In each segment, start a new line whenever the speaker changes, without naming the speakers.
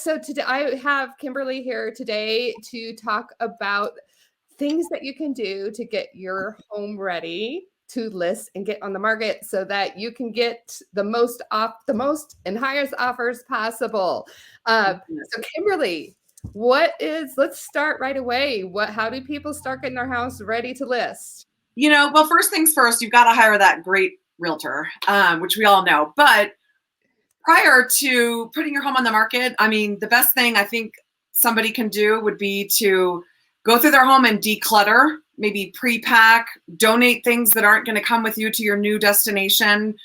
So today I have Kimberly here today to talk about things that you can do to get your home ready to list and get on the market so that you can get the most and highest offers possible. So Kimberly, let's start right away. How do people start getting their house ready to list?
Well, first things first, you've got to hire that great realtor, which we all know. But prior to putting your home on the market, the best thing I think somebody can do would be to go through their home and declutter, maybe pre-pack, donate things that aren't going to come with you to your new destination.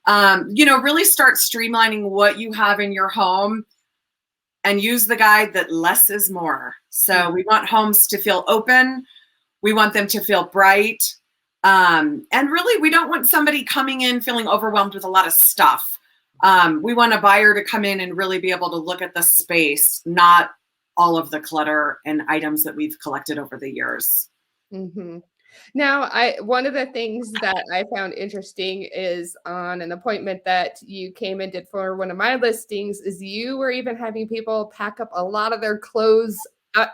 Really start streamlining what you have in your home and use the guide that less is more. So we want homes to feel open. We want them to feel bright. And really, we don't want somebody coming in feeling overwhelmed with a lot of stuff. We want a buyer to come in and really be able to look at the space, not all of the clutter and items that we've collected over the years.
Mm-hmm. Now, one of the things that I found interesting is on an appointment that you came and did for one of my listings is you were even having people pack up a lot of their clothes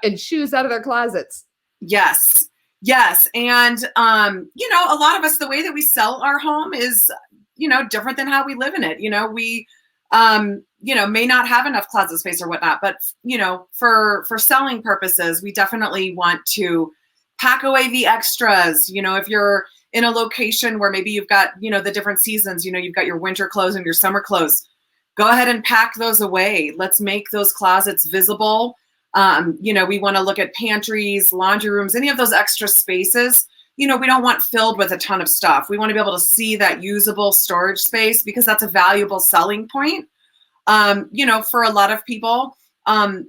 and shoes out of their closets.
Yes. And, a lot of us, the way that we sell our home is, different than how we live in it. We, may not have enough closet space or whatnot, but, for selling purposes, we definitely want to pack away the extras. If you're in a location where maybe you've got, the different seasons, you've got your winter clothes and your summer clothes, go ahead and pack those away. Let's make those closets visible. We want to look at pantries, laundry rooms, any of those extra spaces. We don't want filled with a ton of stuff. We want to be able to see that usable storage space because that's a valuable selling point. For a lot of people,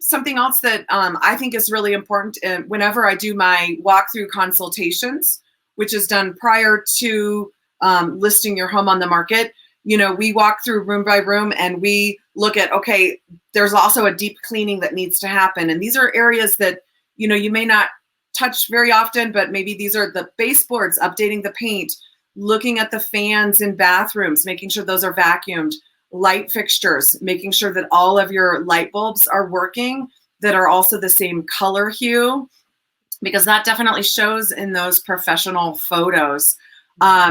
something else that I think is really important whenever I do my walkthrough consultations, which is done prior to listing your home on the market. We walk through room by room and we look at, okay, there's also a deep cleaning that needs to happen. And these are areas that, you may not touch very often, but maybe these are the baseboards, updating the paint, looking at the fans in bathrooms, making sure those are vacuumed, light fixtures, making sure that all of your light bulbs are working, that are also the same color hue, because that definitely shows in those professional photos.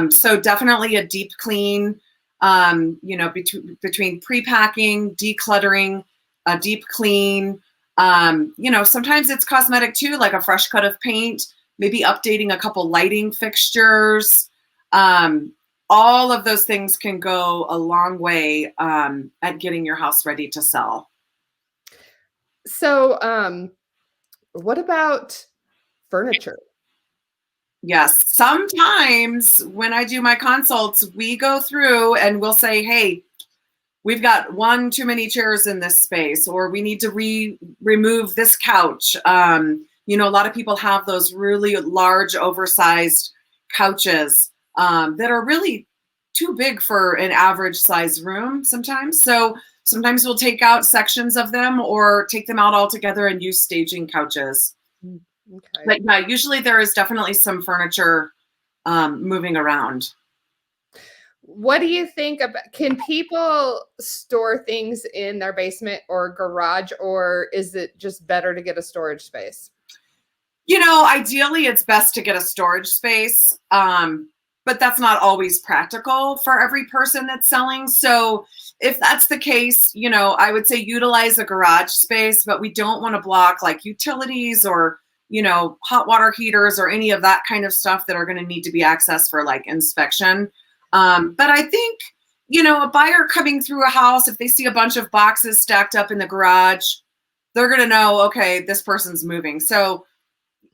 So definitely a deep clean, between pre-packing, decluttering, a deep clean. Sometimes it's cosmetic too, like a fresh coat of paint, maybe updating a couple lighting fixtures. All of those things can go a long way at getting your house ready to sell.
So, what about furniture?
Yes. Sometimes when I do my consults, we go through and we'll say, hey, we've got one too many chairs in this space, or we need to remove this couch. A lot of people have those really large, oversized couches that are really too big for an average size room sometimes. So sometimes we'll take out sections of them or take them out altogether and use staging couches. Okay. But yeah, usually there is definitely some furniture moving around.
What do you think about, can people store things in their basement or garage, or is it just better to get a storage space?
Ideally it's best to get a storage space, but that's not always practical for every person that's selling. So if that's the case, I would say utilize a garage space, but we don't want to block like utilities or hot water heaters or any of that kind of stuff that are going to need to be accessed for like inspection. But I think, a buyer coming through a house, if they see a bunch of boxes stacked up in the garage, they're going to know, okay, this person's moving. So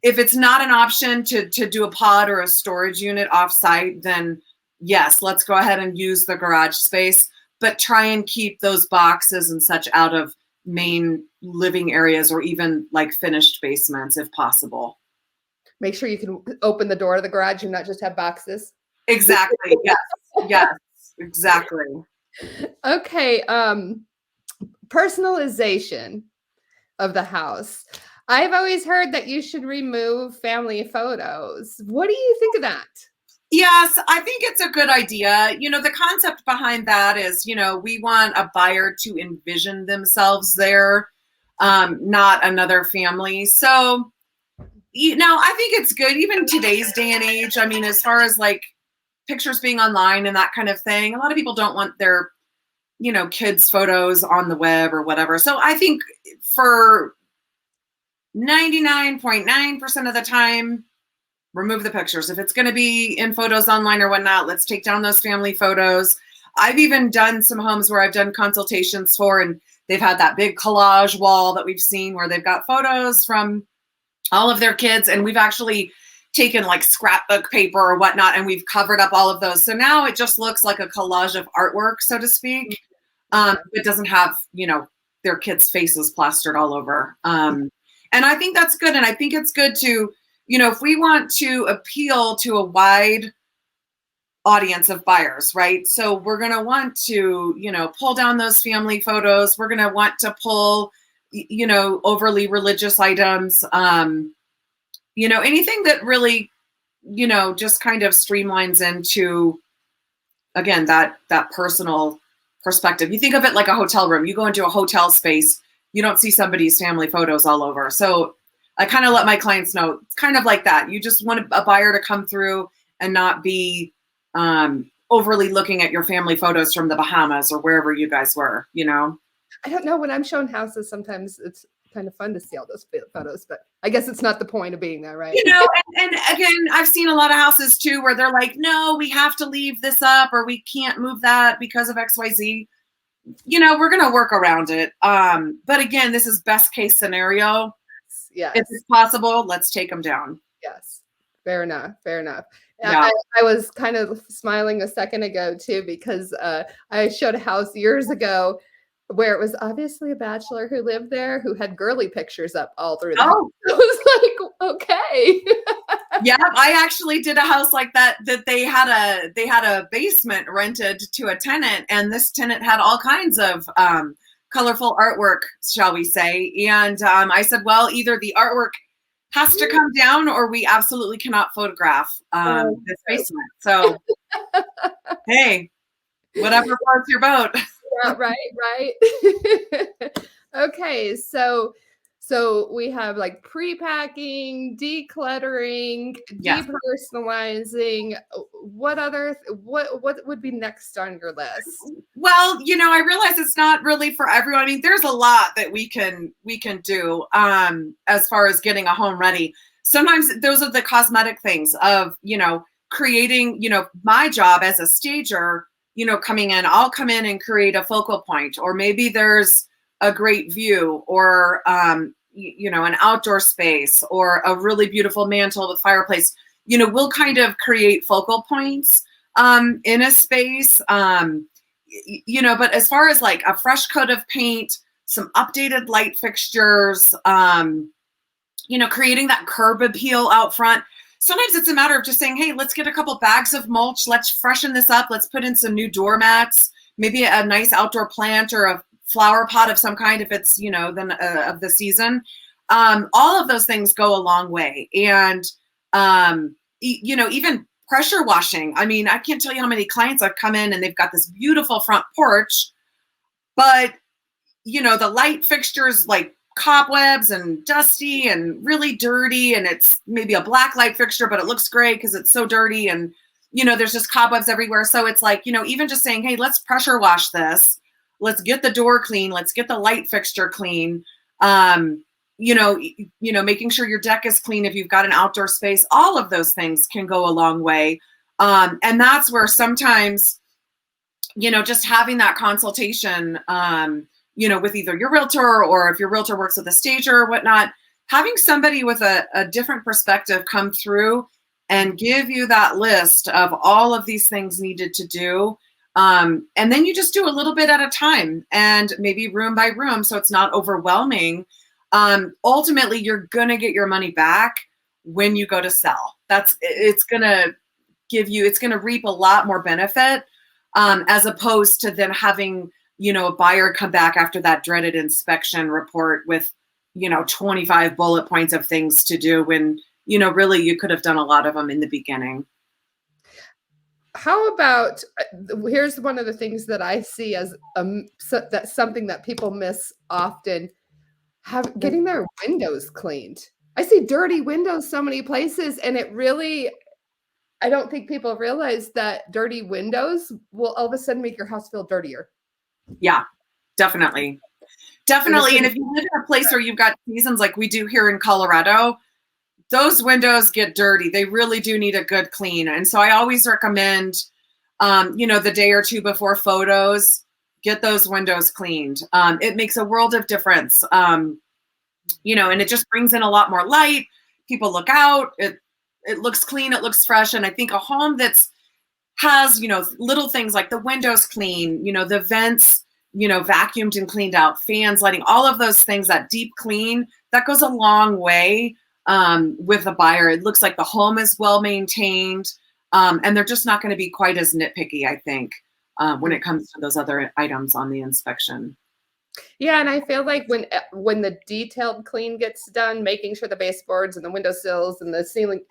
if it's not an option to do a pod or a storage unit offsite, then yes, let's go ahead and use the garage space, but try and keep those boxes and such out of main living areas or even like finished basements if possible.
Make sure you can open the door of the garage and not just have boxes.
Exactly. Yes, exactly.
Okay. Personalization of the house. I've always heard that you should remove family photos. What do you think of that?
Yes, I think it's a good idea. The concept behind that is, we want a buyer to envision themselves there. not another family. So, I think it's good, even today's day and age. I mean, as far as like pictures being online and that kind of thing, a lot of people don't want their, kids' photos on the web or whatever. So I think for 99.9% of the time, remove the pictures. If it's going to be in photos online or whatnot, let's take down those family photos. I've even done some homes where I've done consultations for, and they've had that big collage wall that we've seen where they've got photos from all of their kids. And we've actually taken like scrapbook paper or whatnot, and we've covered up all of those. So now it just looks like a collage of artwork, so to speak. It doesn't have, their kids' faces plastered all over. And I think that's good. And I think it's good to, if we want to appeal to a wide audience of buyers, right? So we're going to want to, pull down those family photos. We're going to want to pull, overly religious items, anything that really, just kind of streamlines into, again, that personal perspective. You think of it like a hotel room. You go into a hotel space, you don't see somebody's family photos all over. So I kind of let my clients know it's kind of like that. You just want a buyer to come through and not be overly looking at your family photos from the Bahamas or wherever you guys were,
I don't know. When I'm shown houses, sometimes it's kind of fun to see all those photos, but I guess it's not the point of being there, right?
And again, I've seen a lot of houses too where they're like, no, we have to leave this up or we can't move that because of XYZ. We're going to work around it. But again, this is best case scenario.
Yes.
If it's possible, let's take them down.
Yes. Fair enough.
Yeah.
I was kind of smiling a second ago too, because I showed a house years ago where it was obviously a bachelor who lived there who had girly pictures up all through the house. I was like, okay.
Yeah, I actually did a house like that they had a basement rented to a tenant, and this tenant had all kinds of colorful artwork, shall we say. And I said, well, either the artwork has to come down or we absolutely cannot photograph this basement. So, hey, whatever floats your boat.
Yeah, right. Okay, so we have like pre-packing, decluttering,
Yes.
depersonalizing. What would be next on your list?
Well, I realize it's not really for everyone. I mean, there's a lot that we can do as far as getting a home ready. Sometimes those are the cosmetic things of, creating, my job as a stager, coming in, I'll come in and create a focal point, or maybe there's a great view or, an outdoor space or a really beautiful mantle with fireplace. We'll kind of create focal points in a space, but as far as like a fresh coat of paint, some updated light fixtures, creating that curb appeal out front. Sometimes it's a matter of just saying, hey, let's get a couple bags of mulch. Let's freshen this up. Let's put in some new doormats, maybe a nice outdoor plant or a flower pot of some kind if it's, of the season. All of those things go a long way. And, even pressure washing. I mean, I can't tell you how many clients I've come in and they've got this beautiful front porch, but, the light fixtures like cobwebs and dusty and really dirty, and it's maybe a black light fixture, but it looks great because it's so dirty, and there's just cobwebs everywhere. So it's like, even just saying, hey, let's pressure wash this, let's get the door clean, let's get the light fixture clean, making sure your deck is clean if you've got an outdoor space. All of those things can go a long way, and that's where sometimes just having that consultation with either your realtor, or if your realtor works with a stager or whatnot, having somebody with a different perspective come through and give you that list of all of these things needed to do. And then you just do a little bit at a time and maybe room by room, so it's not overwhelming. Ultimately, you're going to get your money back when you go to sell. It's going to reap a lot more benefit as opposed to then having a buyer come back after that dreaded inspection report with, 25 bullet points of things to do when, really you could have done a lot of them in the beginning.
How about, here's one of the things that I see as that's something that people miss often. getting their windows cleaned. I see dirty windows so many places, and I don't think people realize that dirty windows will all of a sudden make your house feel dirtier.
Yeah, definitely. Definitely. And if you live in a place where you've got seasons like we do here in Colorado, those windows get dirty. They really do need a good clean. And so I always recommend, the day or two before photos, get those windows cleaned. It makes a world of difference. And it just brings in a lot more light. People look out. It looks clean. It looks fresh. And I think a home has, little things like the windows clean, the vents, vacuumed and cleaned out, fans, lighting, all of those things, that deep clean, that goes a long way with a buyer. It looks like the home is well maintained, and they're just not going to be quite as nitpicky, I think, when it comes to those other items on the inspection.
Yeah, and I feel like when the detailed clean gets done, making sure the baseboards and the windowsills and the ceiling,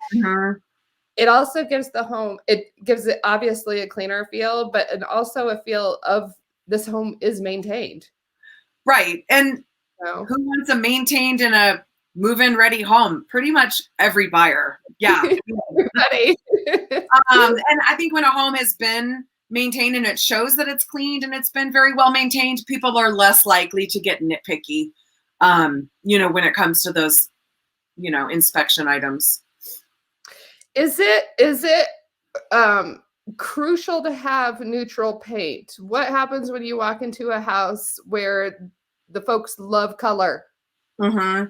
it also gives it gives it obviously a cleaner feel, but also a feel of this home is maintained.
Right. And who wants a maintained and a move-in ready home? Pretty much every buyer. Yeah.
Everybody.
And I think when a home has been maintained and it shows that it's cleaned and it's been very well maintained, people are less likely to get nitpicky, when it comes to those, inspection items.
Is it crucial to have neutral paint? What happens when you walk into a house where the folks love color?
Mm-hmm.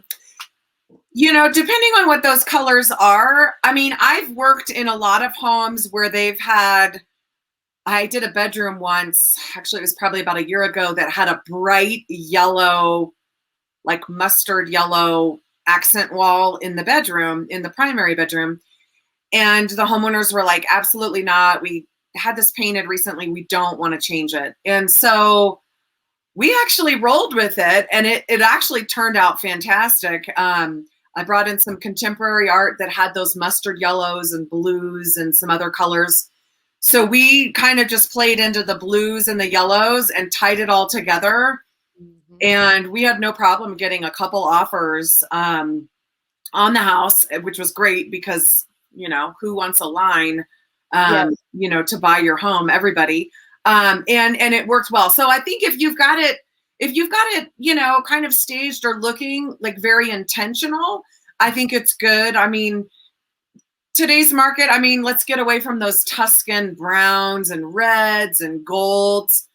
Depending on what those colors are, I mean, I've worked in a lot of homes where I did a bedroom once, actually it was probably about a year ago, that had a bright yellow, like mustard yellow accent wall in the bedroom, in the primary bedroom. And the homeowners were like, absolutely not. We had this painted recently. We don't want to change it. And so we actually rolled with it, and it actually turned out fantastic. I brought in some contemporary art that had those mustard yellows and blues and some other colors. So we kind of just played into the blues and the yellows and tied it all together. Mm-hmm. And we had no problem getting a couple offers on the house, which was great because who wants a line, to buy your home? Everybody. And it worked well. So I think if you've got it, kind of staged or looking like very intentional, I think it's good. I mean, today's market, let's get away from those Tuscan browns and reds and golds.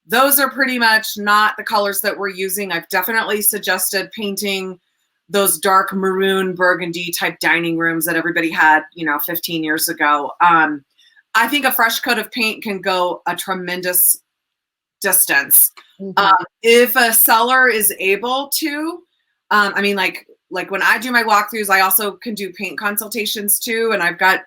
Those are pretty much not the colors that we're using. I've definitely suggested painting those dark maroon burgundy type dining rooms that everybody had, 15 years ago. I think a fresh coat of paint can go a tremendous distance. Mm-hmm. If a seller is able to, like when I do my walkthroughs, I also can do paint consultations too. And I've got,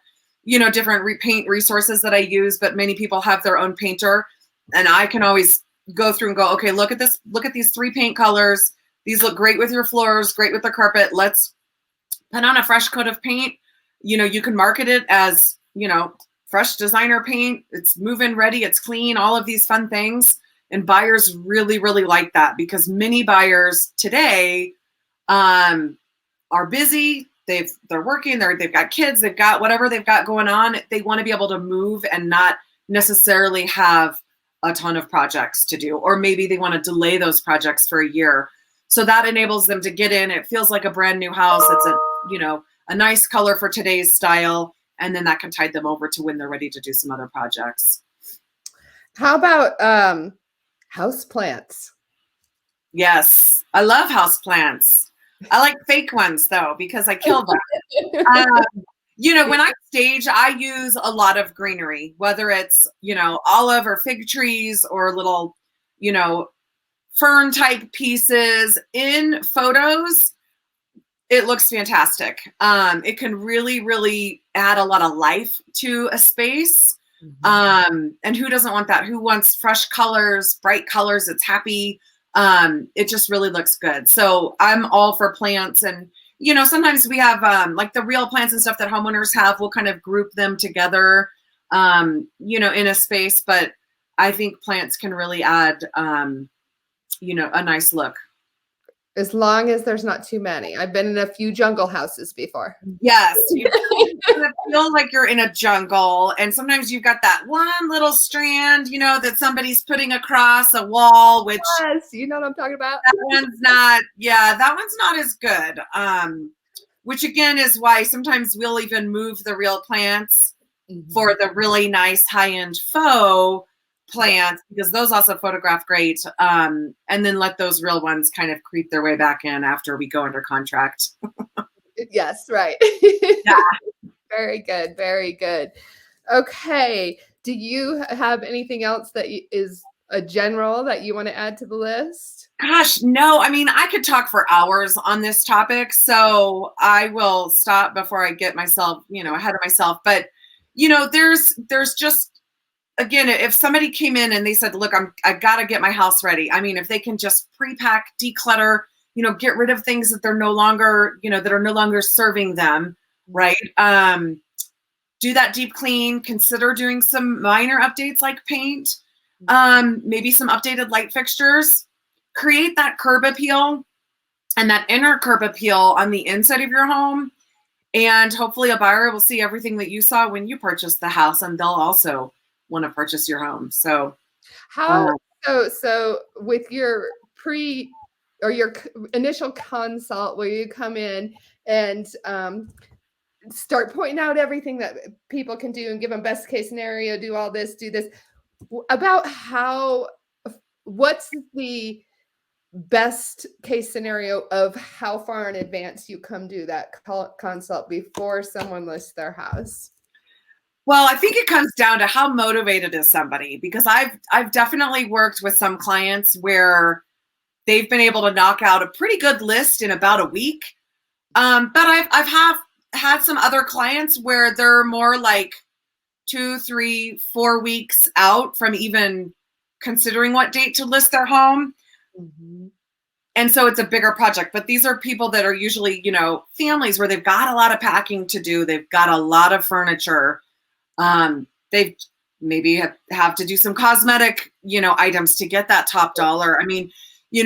different paint resources that I use, but many people have their own painter, and I can always go through and go, okay, look at this, look at these 3 paint colors. These look great with your floors, great with the carpet. Let's put on a fresh coat of paint. You can market it as, fresh designer paint. It's move-in ready. It's clean, all of these fun things. And buyers really, really like that, because many buyers today are busy. They're working, they've got kids, they've got whatever they've got going on. They want to be able to move and not necessarily have a ton of projects to do, or maybe they want to delay those projects for a year. So that enables them to get in. It feels like a brand new house. It's a nice color for today's style. And then that can tide them over to when they're ready to do some other projects.
How about house plants?
Yes, I love house plants. I like fake ones though, because I kill them. When I stage, I use a lot of greenery, whether it's, olive or fig trees or little, fern type pieces. In photos, it looks fantastic. It can really, really add a lot of life to a space. Mm-hmm. And who doesn't want that? Who wants fresh colors, bright colors? It's happy. It just really looks good. So I'm all for plants. And, sometimes we have like the real plants and stuff that homeowners have. We'll kind of group them together, in a space. But I think plants can really add, a nice look.
As long as there's not too many. I've been in a few jungle houses before.
Yes, you kind of feel like you're in a jungle, and sometimes you've got that one little strand, that somebody's putting across a wall, which
Yes, you know what I'm talking about?
that one's not as good. Which again is why sometimes we'll even move the real plants for the really nice high-end faux plants, because those also photograph great. And then let those real ones kind of creep their way back in after we go under contract.
Yes, right.
Yeah.
Very good. Very good. Okay. Do you have anything else that is a general that you want to add to the list?
Gosh, no. I mean, I could talk for hours on this topic, so I will stop before I get myself, ahead of myself. But, there's just, again, if somebody came in and they said, look, I got to get my house ready. I mean, if they can just pre-pack, declutter, get rid of things that they're no longer, that are no longer serving them, right? Do that deep clean, consider doing some minor updates like paint, maybe some updated light fixtures, create that curb appeal and that inner curb appeal on the inside of your home. And hopefully a buyer will see everything that you saw when you purchased the house, and they'll also want to purchase your home. So
so with your your initial consult, where you come in and start pointing out everything that people can do and give them best case scenario, do all this, do this, about what's the best case scenario of how far in advance you come do that consult before someone lists their house?
Well, I think it comes down to how motivated is somebody, because I've definitely worked with some clients where they've been able to knock out a pretty good list in about a week. But I've had some other clients where they're more like 2, 3, 4 weeks out from even considering what date to list their home. And so it's a bigger project. But these are people that are usually, families where they've got a lot of packing to do. They've got a lot of furniture. They maybe have to do some cosmetic, items to get that top dollar. I mean,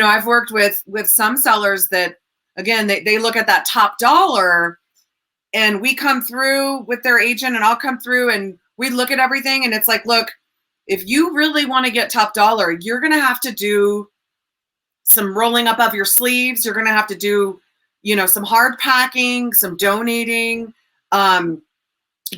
I've worked with some sellers that, again, they look at that top dollar, and we come through with their agent, and I'll come through and we look at everything. And it's like, look, if you really want to get top dollar, you're going to have to do some rolling up of your sleeves. You're going to have to do, some hard packing, some donating,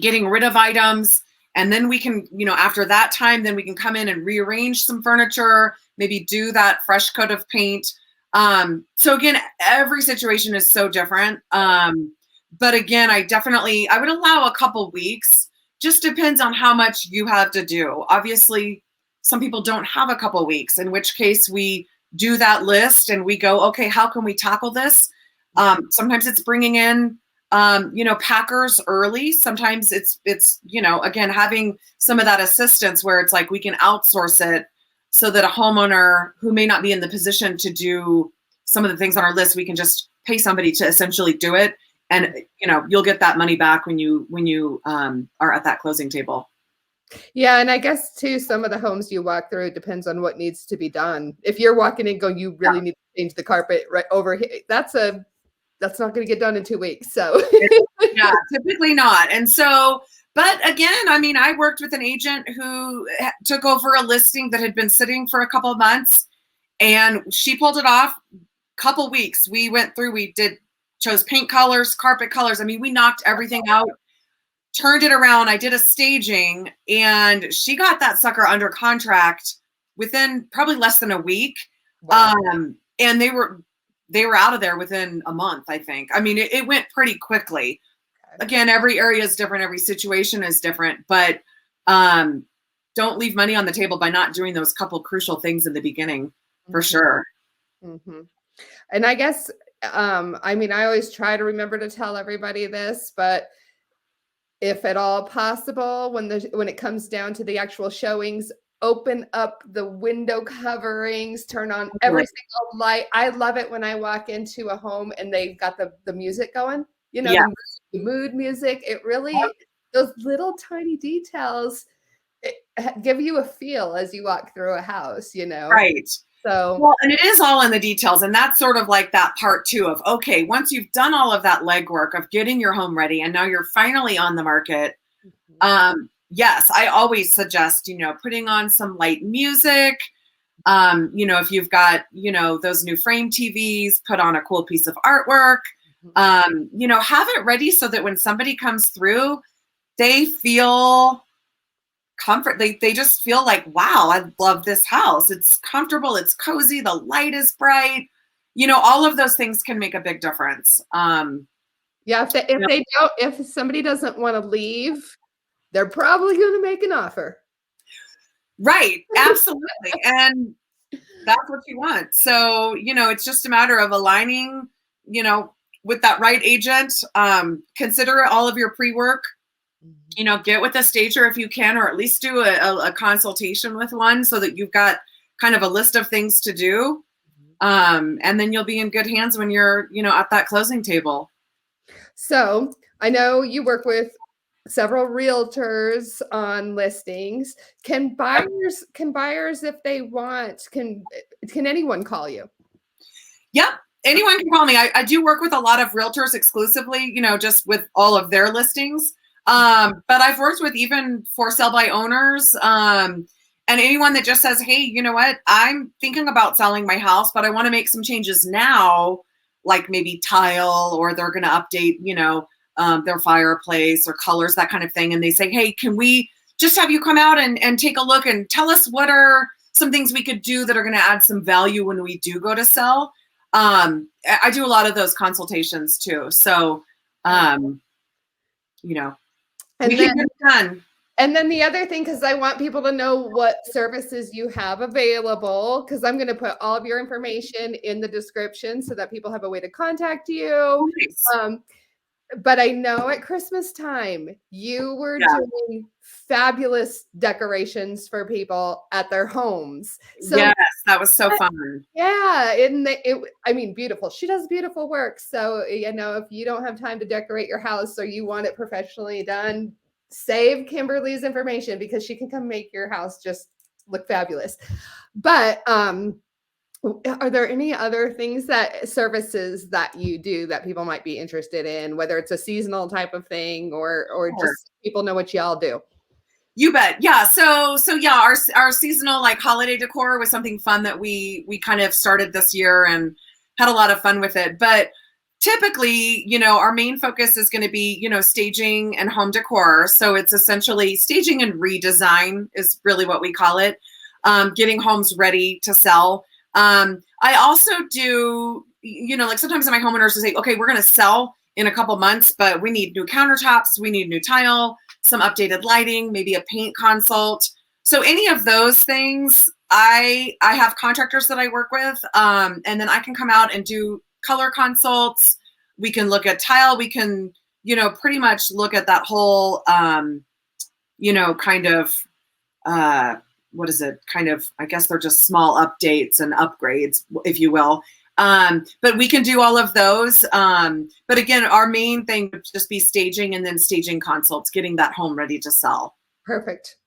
getting rid of items. And then we can, after that time, then we can come in and rearrange some furniture, maybe do that fresh coat of paint. So again, every situation is so different. But again, I would allow a couple weeks. Just depends on how much you have to do. Obviously, some people don't have a couple weeks, in which case we do that list and we go, okay, how can we tackle this? Sometimes it's bringing in, packers early. Sometimes it's, again, having some of that assistance where it's like we can outsource it so that a homeowner who may not be in the position to do some of the things on our list, we can just pay somebody to essentially do it. And, you'll get that money back when you are at that closing table.
Yeah. And I guess too, some of the homes you walk through, it depends on what needs to be done. If you're walking in going, you really need to change the carpet right over here, that's not going to get done in 2 weeks. So
yeah, typically not. And so, but again, I mean, I worked with an agent who took over a listing that had been sitting for a couple of months, and she pulled it off couple weeks. We went through, chose paint colors, carpet colors. I mean, we knocked everything out, turned it around. I did a staging, and she got that sucker under contract within probably less than a week. Wow. And they were out of there within a month, I think. I mean, it went pretty quickly. Again, every area is different. Every situation is different, but don't leave money on the table by not doing those couple crucial things in the beginning, for sure.
And I guess, I mean, I always try to remember to tell everybody this, but if at all possible, when it comes down to the actual showings, open up the window coverings, turn on every single light. I love it when I walk into a home and they've got the music going, the mood music. It really, those little tiny details give you a feel as you walk through a house,
Right.
So,
well, and it is all in the details. And that's sort of like that part too of, okay, once you've done all of that legwork of getting your home ready and now you're finally on the market, yes, I always suggest, putting on some light music. If you've got, those new frame TVs, put on a cool piece of artwork, have it ready so that when somebody comes through, they feel comfort. They just feel like, wow, I love this house. It's comfortable. It's cozy. The light is bright. All of those things can make a big difference.
Yeah, if somebody doesn't want to leave, they're probably going to make an offer.
Right. Absolutely. And that's what you want. So, it's just a matter of aligning, with that right agent. Consider all of your pre-work, get with a stager if you can, or at least do a consultation with one so that you've got kind of a list of things to do. And then you'll be in good hands when you're, at that closing table.
So I know you work with several realtors on listings. Can buyers, if they want, can anyone call you?
Yep. Anyone can call me. I do work with a lot of realtors exclusively, just with all of their listings. But I've worked with even for sale by owners, and anyone that just says, hey, you know what? I'm thinking about selling my house, but I want to make some changes now, like maybe tile, or they're going to update, their fireplace or colors, that kind of thing. And they say, hey, can we just have you come out and take a look and tell us what are some things we could do that are going to add some value when we do go to sell? I do a lot of those consultations too. So, we can get it done.
And then the other thing, because I want people to know what services you have available, because I'm going to put all of your information in the description so that people have a way to contact you.
Nice.
But I know at Christmas time, you were doing fabulous decorations for people at their homes. So,
yes, that was so fun.
Yeah. Beautiful. She does beautiful work. So, if you don't have time to decorate your house or you want it professionally done, save Kimberly's information because she can come make your house just look fabulous. But, are there any other services that you do that people might be interested in, whether it's a seasonal type of thing or just people know what y'all do?
You bet. Yeah. So yeah, our seasonal like holiday decor was something fun that we kind of started this year and had a lot of fun with it. But typically, our main focus is going to be, staging and home decor. So it's essentially staging and redesign is really what we call it. Getting homes ready to sell. I also do, like sometimes my homeowners will say, okay, we're going to sell in a couple months, but we need new countertops, we need new tile, some updated lighting, maybe a paint consult. So any of those things, I have contractors that I work with, and then I can come out and do color consults. We can look at tile. We can, pretty much look at that whole, what is it? Kind of, I guess they're just small updates and upgrades, if you will. But we can do all of those. But again, our main thing would just be staging and then staging consults, getting that home ready to sell.
Perfect.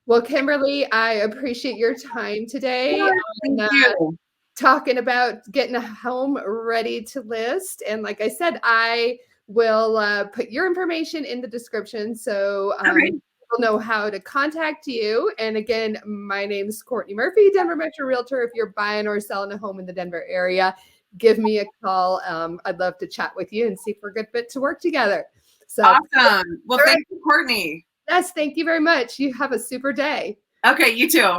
Well, Kimberly, I appreciate your time today.
Thank you.
Talking about getting a home ready to list. And like I said, I will put your information in the description. So people know how to contact you. And again, my name is Courtney Murphy, Denver Metro Realtor. If you're buying or selling a home in the Denver area, give me a call. I'd love to chat with you and see if we're a good fit to work together. So
awesome. Well, thank you, Courtney.
Yes, thank you very much. You have a super day.
Okay, you too.